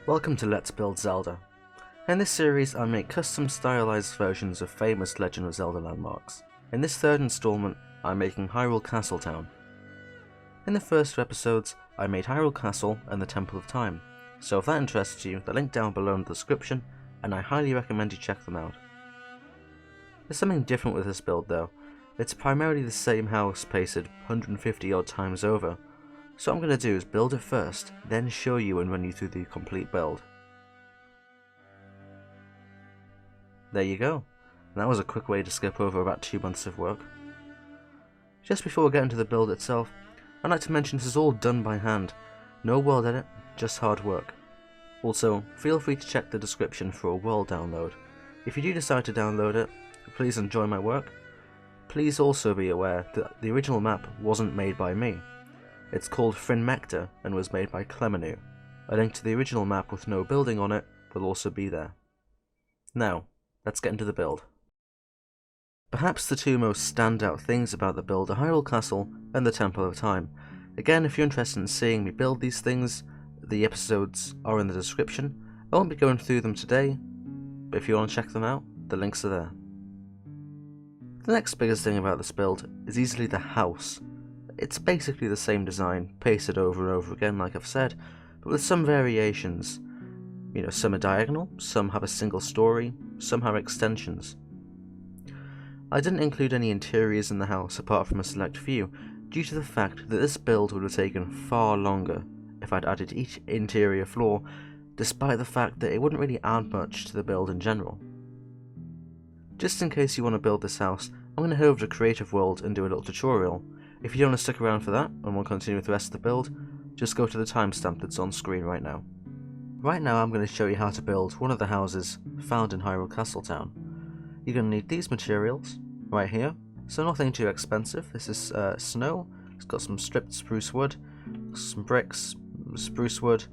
Welcome to Let's Build Zelda. In this series I make custom stylized versions of famous Legend of Zelda landmarks. In this third installment I'm making Hyrule Castle Town. In the first two episodes I made Hyrule Castle and the Temple of Time, so if that interests you, the link down below in the description, and I highly recommend you check them out. There's something different with this build though. It's primarily the same house pasted 150 odd times over. So what I'm going to do is build it first, then show you and run you through the complete build. There you go. That was a quick way to skip over about 2 months of work. Just before we get into the build itself, I'd like to mention this is all done by hand. No world edit, just hard work. Also, feel free to check the description for a world download. If you do decide to download it, please enjoy my work. Please also be aware that the original map wasn't made by me. It's called Frinmecta and was made by Clemenu. A link to the original map with no building on it will also be there. Now, let's get into the build. Perhaps the two most standout things about the build are Hyrule Castle and the Temple of Time. Again, if you're interested in seeing me build these things, the episodes are in the description. I won't be going through them today, but if you want to check them out, the links are there. The next biggest thing about this build is easily the house. It's basically the same design, pasted over and over again like I've said, but with some variations. You know, some are diagonal, some have a single story, some have extensions. I didn't include any interiors in the house apart from a select few, due to the fact that this build would have taken far longer if I'd added each interior floor, despite the fact that it wouldn't really add much to the build in general. Just in case you want to build this house, I'm going to head over to Creative World and do a little tutorial. If you don't want to stick around for that and want to continue with the rest of the build, just go to the timestamp that's on screen right now. Right now I'm going to show you how to build one of the houses found in Hyrule Castle Town. You're going to need these materials right here, so nothing too expensive. This is snow, it's got some stripped spruce wood, some bricks, spruce wood,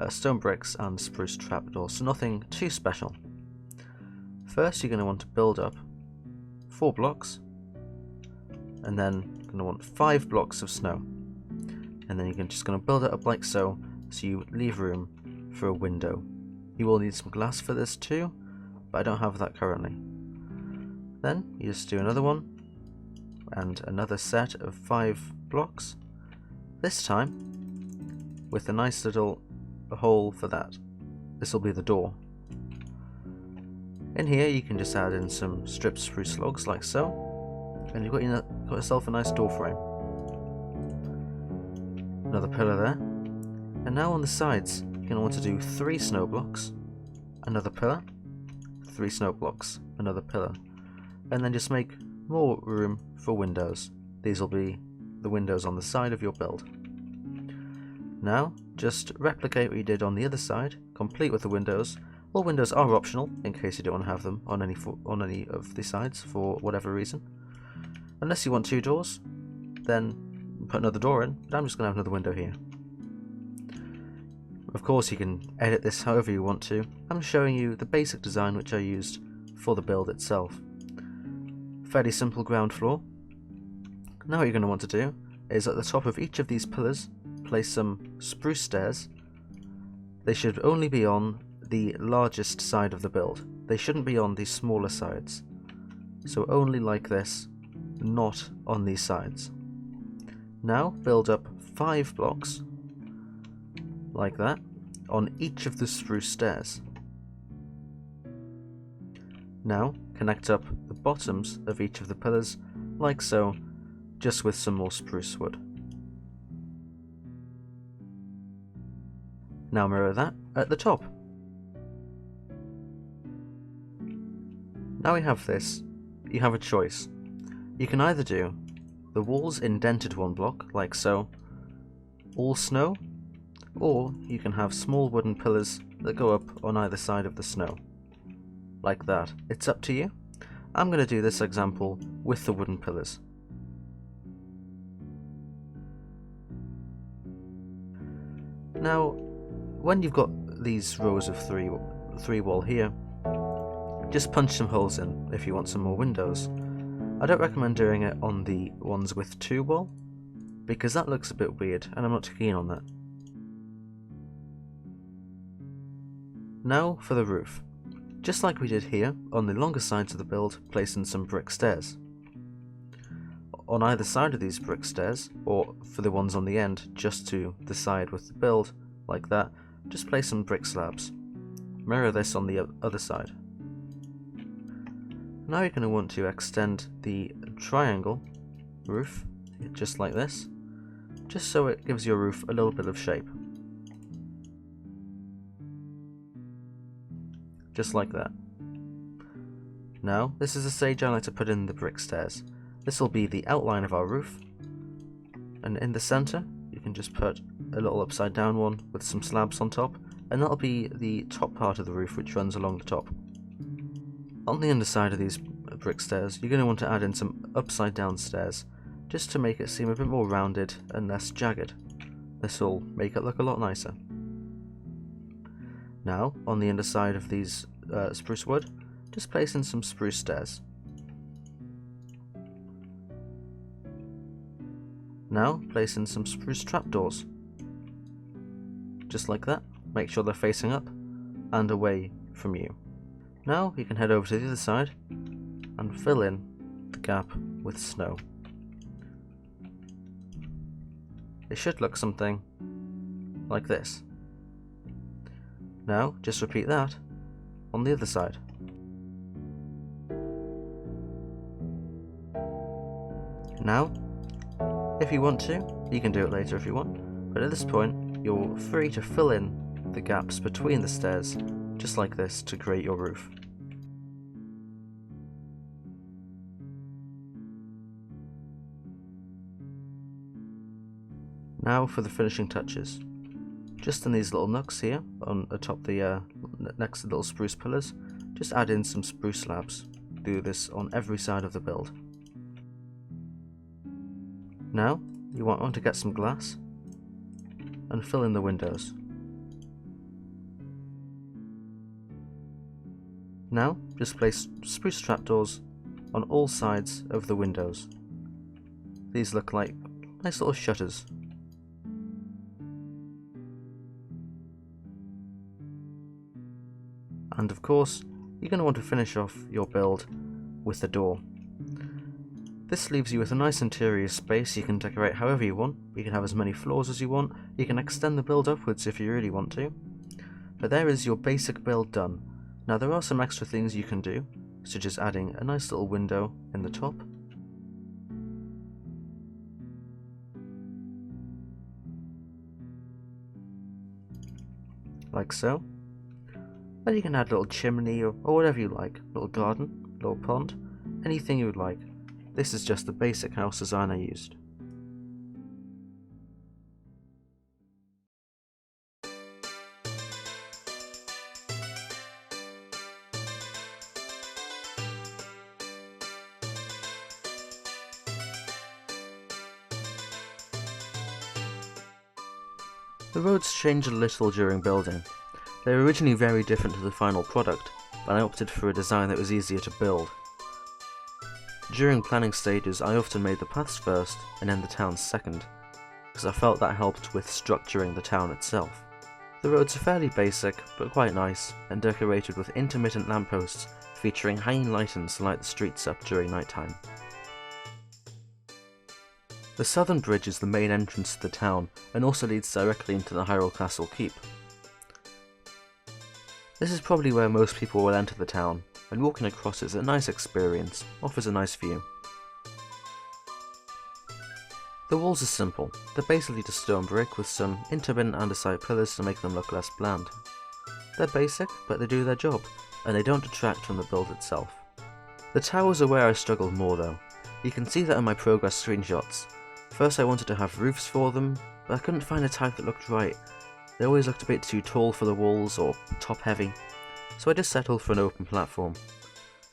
stone bricks and spruce trapdoors, so nothing too special. First you're going to want to build up 4 blocks, and then you're going to want 5 blocks of snow, and then you're just going to build it up like so, so you leave room for a window. You will need some glass for this too, but I don't have that currently. Then you just do another one, and another set of 5 blocks, this time with a nice little hole for that. This will be the door. In here you can just add in some stripped spruce logs like so, and you've got yourself a nice door frame. Another pillar there. And now on the sides you're going to want to do 3 snow blocks, another pillar, 3 snow blocks, another pillar, and then just make more room for windows. These will be the windows on the side of your build. Now just replicate what you did on the other side, complete with the windows. All windows are optional in case you don't want to have them on any of the sides for whatever reason. Unless you want 2 doors, then put another door in, but I'm just going to have another window here. Of course you can edit this however you want to. I'm showing you the basic design which I used for the build itself. Fairly simple ground floor. Now what you're going to want to do is at the top of each of these pillars place some spruce stairs. They should only be on the largest side of the build. They shouldn't be on the smaller sides. So only like this, not on these sides. Now build up 5 blocks like that on each of the spruce stairs. Now connect up the bottoms of each of the pillars like so, just with some more spruce wood. Now mirror that at the top. Now we have this, you have a choice. You can either do the walls indented 1 block, like so, all snow, or you can have small wooden pillars that go up on either side of the snow, like that. It's up to you. I'm going to do this example with the wooden pillars. Now, when you've got these rows of three wall here, just punch some holes in if you want some more windows. I don't recommend doing it on the ones with 2 wall, because that looks a bit weird and I'm not too keen on that. Now for the roof. Just like we did here, on the longer sides of the build, place in some brick stairs. On either side of these brick stairs, or for the ones on the end, just to the side with the build, like that, just place some brick slabs. Mirror this on the other side. Now you're going to want to extend the triangle roof, just like this, just so it gives your roof a little bit of shape. Just like that. Now, this is a stage I like to put in the brick stairs. This will be the outline of our roof, and in the center you can just put a little upside down one with some slabs on top, and that'll be the top part of the roof which runs along the top. On the underside of these brick stairs you're going to want to add in some upside down stairs, just to make it seem a bit more rounded and less jagged. This will make it look a lot nicer. Now, on the underside of these spruce wood, just place in some spruce stairs. Now, place in some spruce trapdoors. Just like that. Make sure they're facing up and away from you. Now, you can head over to the other side and fill in the gap with snow. It should look something like this. Now, just repeat that on the other side. Now, if you want to, you can do it later if you want, but at this point, you're free to fill in the gaps between the stairs, just like this, to create your roof. Now for the finishing touches. Just in these little nooks here, on atop the next to the little spruce pillars, just add in some spruce slabs. Do this on every side of the build. Now, you want to get some glass and fill in the windows. Now, just place spruce trapdoors on all sides of the windows. These look like nice little shutters. And of course, you're going to want to finish off your build with the door. This leaves you with a nice interior space. You can decorate however you want. You can have as many floors as you want. You can extend the build upwards if you really want to. But there is your basic build done. Now there are some extra things you can do, such as adding a nice little window in the top. Like so. Then you can add a little chimney or whatever you like, little garden, little pond, anything you would like. This is just the basic house design I used. The roads changed a little during building. They were originally very different to the final product, but I opted for a design that was easier to build. During planning stages, I often made the paths first and then the towns second, because I felt that helped with structuring the town itself. The roads are fairly basic, but quite nice, and decorated with intermittent lampposts featuring hanging lanterns to light the streets up during nighttime. The southern bridge is the main entrance to the town, and also leads directly into the Hyrule Castle Keep. This is probably where most people will enter the town, and walking across is a nice experience, offers a nice view. The walls are simple, they're basically just stone brick with some intermittent andesite pillars to make them look less bland. They're basic, but they do their job, and they don't detract from the build itself. The towers are where I struggled more though. You can see that in my progress screenshots. First I wanted to have roofs for them, but I couldn't find a type that looked right. They always looked a bit too tall for the walls or top heavy, so I just settled for an open platform.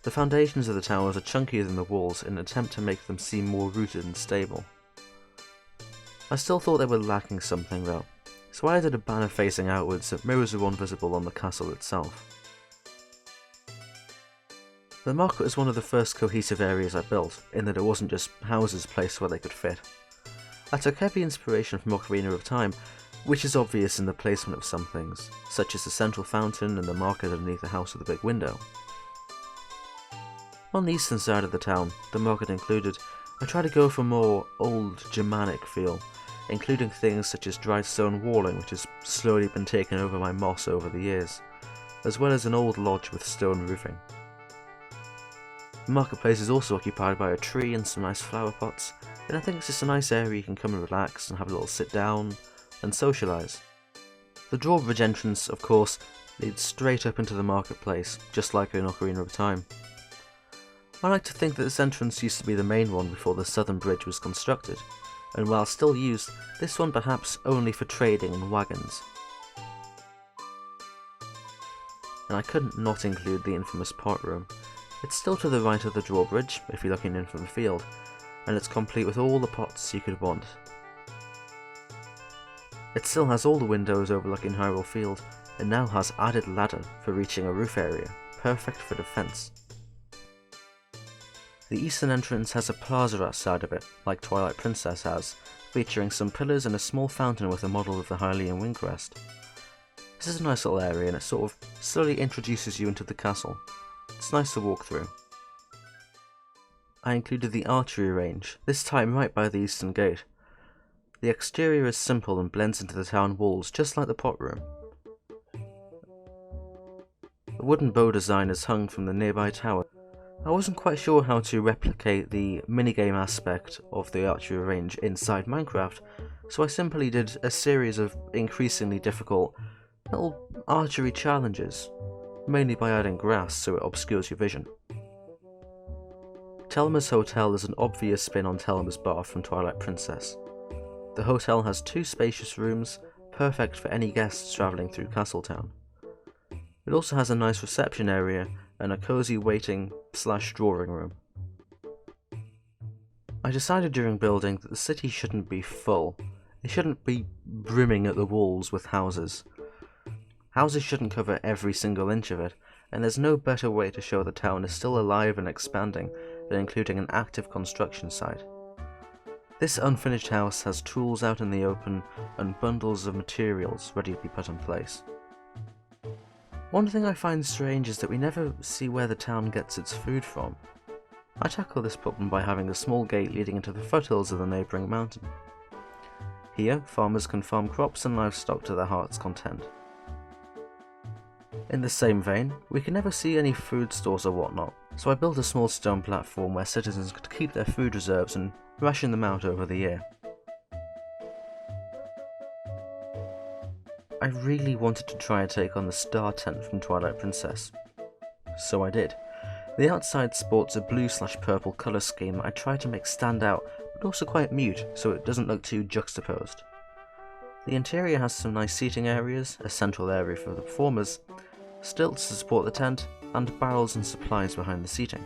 The foundations of the towers are chunkier than the walls in an attempt to make them seem more rooted and stable. I still thought they were lacking something though, so I added a banner facing outwards that mirrors the one visible on the castle itself. The market was one of the first cohesive areas I built, in that it wasn't just houses placed where they could fit. I took heavy inspiration from Ocarina of Time, which is obvious in the placement of some things, such as the central fountain and the market underneath the house with the big window. On the eastern side of the town, the market included, I try to go for more old Germanic feel, including things such as dried stone walling which has slowly been taken over by moss over the years, as well as an old lodge with stone roofing. The marketplace is also occupied by a tree and some nice flower pots, and I think it's just a nice area you can come and relax and have a little sit down and socialise. The Drawbridge Entrance, of course, leads straight up into the marketplace, just like in Ocarina of Time. I like to think that this entrance used to be the main one before the southern bridge was constructed, and while still used, this one perhaps only for trading and wagons. And I couldn't not include the infamous pot room. It's still to the right of the drawbridge, if you're looking in from the field, and it's complete with all the pots you could want. It still has all the windows overlooking Hyrule Field, and now has added ladder for reaching a roof area, perfect for defense. The eastern entrance has a plaza outside of it, like Twilight Princess has, featuring some pillars and a small fountain with a model of the Hylian wind crest. This is a nice little area and it sort of slowly introduces you into the castle. It's nice to walk through. I included the archery range, this time right by the eastern gate. The exterior is simple and blends into the town walls just like the pot room. A wooden bow design is hung from the nearby tower. I wasn't quite sure how to replicate the minigame aspect of the archery range inside Minecraft, so I simply did a series of increasingly difficult little archery challenges, mainly by adding grass so it obscures your vision. Telomers Hotel is an obvious spin on Telomers Bar from Twilight Princess. The hotel has 2 spacious rooms, perfect for any guests travelling through Castle Town. It also has a nice reception area and a cosy waiting/drawing room. I decided during building that the city shouldn't be full. It shouldn't be brimming at the walls with houses. Houses shouldn't cover every single inch of it, and there's no better way to show the town is still alive and expanding than including an active construction site. This unfinished house has tools out in the open and bundles of materials ready to be put in place. One thing I find strange is that we never see where the town gets its food from. I tackle this problem by having a small gate leading into the foothills of the neighbouring mountain. Here, farmers can farm crops and livestock to their heart's content. In the same vein, we can never see any food stores or whatnot, so I built a small stone platform where citizens could keep their food reserves and ration them out over the year. I really wanted to try and take on the star tent from Twilight Princess, so I did. The outside sports a blue/purple colour scheme that I tried to make stand out, but also quite mute so it doesn't look too juxtaposed. The interior has some nice seating areas, a central area for the performers, stilts to support the tent, and barrels and supplies behind the seating.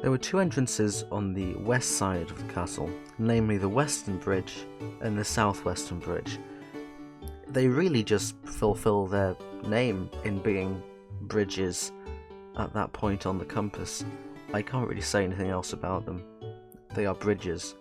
There were 2 entrances on the west side of the castle, namely the western bridge and the southwestern bridge. They really just fulfill their name in being bridges at that point on the compass. I can't really say anything else about them. They are bridges.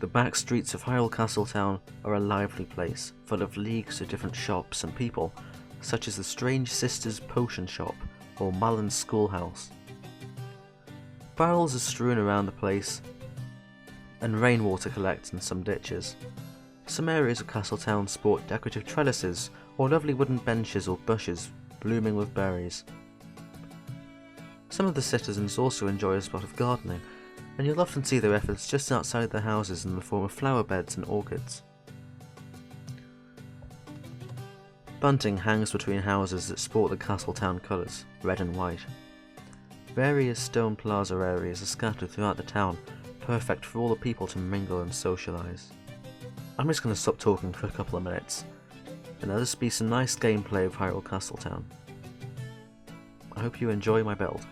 The back streets of Hyrule Castle Town are a lively place, full of leagues of different shops and people, such as the Strange Sisters Potion Shop or Malon's Schoolhouse. Barrels are strewn around the place, and rainwater collects in some ditches. Some areas of Castle Town sport decorative trellises or lovely wooden benches or bushes blooming with berries. Some of the citizens also enjoy a spot of gardening, and you'll often see their efforts just outside their houses in the form of flower beds and orchids. Bunting hangs between houses that sport the Castle Town colours, red and white. Various stone plaza areas are scattered throughout the town, perfect for all the people to mingle and socialise. I'm just going to stop talking for a couple of minutes, and there'll just be some nice gameplay of Hyrule Castle Town. I hope you enjoy my build.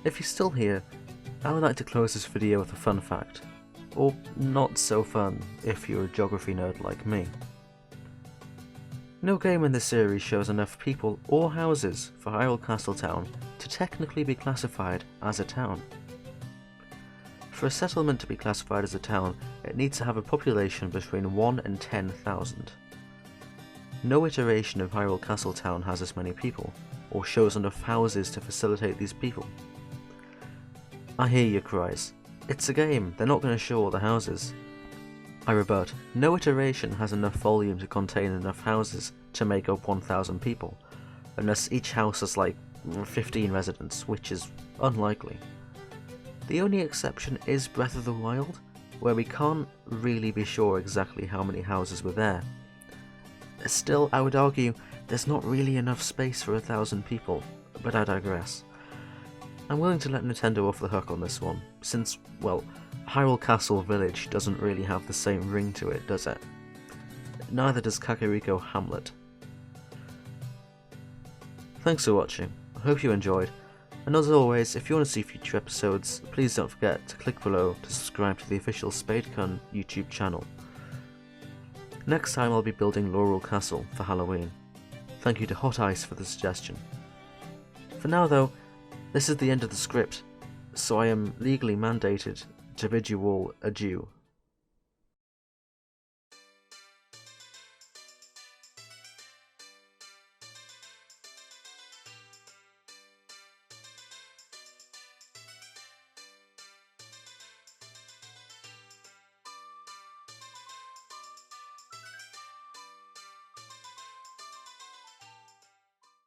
If you're still here, I would like to close this video with a fun fact, or not so fun if you're a geography nerd like me. No game in this series shows enough people or houses for Hyrule Castle Town to technically be classified as a town. For a settlement to be classified as a town, it needs to have a population between 1 and 10,000. No iteration of Hyrule Castle Town has this many people, or shows enough houses to facilitate these people. I hear your cries. It's a game, they're not going to show all the houses. I rebut, no iteration has enough volume to contain enough houses to make up 1,000 people, unless each house has like 15 residents, which is unlikely. The only exception is Breath of the Wild, where we can't really be sure exactly how many houses were there. Still, I would argue there's not really enough space for 1,000 people, but I digress. I'm willing to let Nintendo off the hook on this one, since, well, Hyrule Castle Village doesn't really have the same ring to it, does it? Neither does Kakariko Hamlet. Thanks for watching, I hope you enjoyed, and as always, if you want to see future episodes, please don't forget to click below to subscribe to the official Spadecun YouTube channel. Next time I'll be building Laurel Castle for Halloween. Thank you to Hot Ice for the suggestion. For now though, this is the end of the script, so I am legally mandated to bid you all adieu.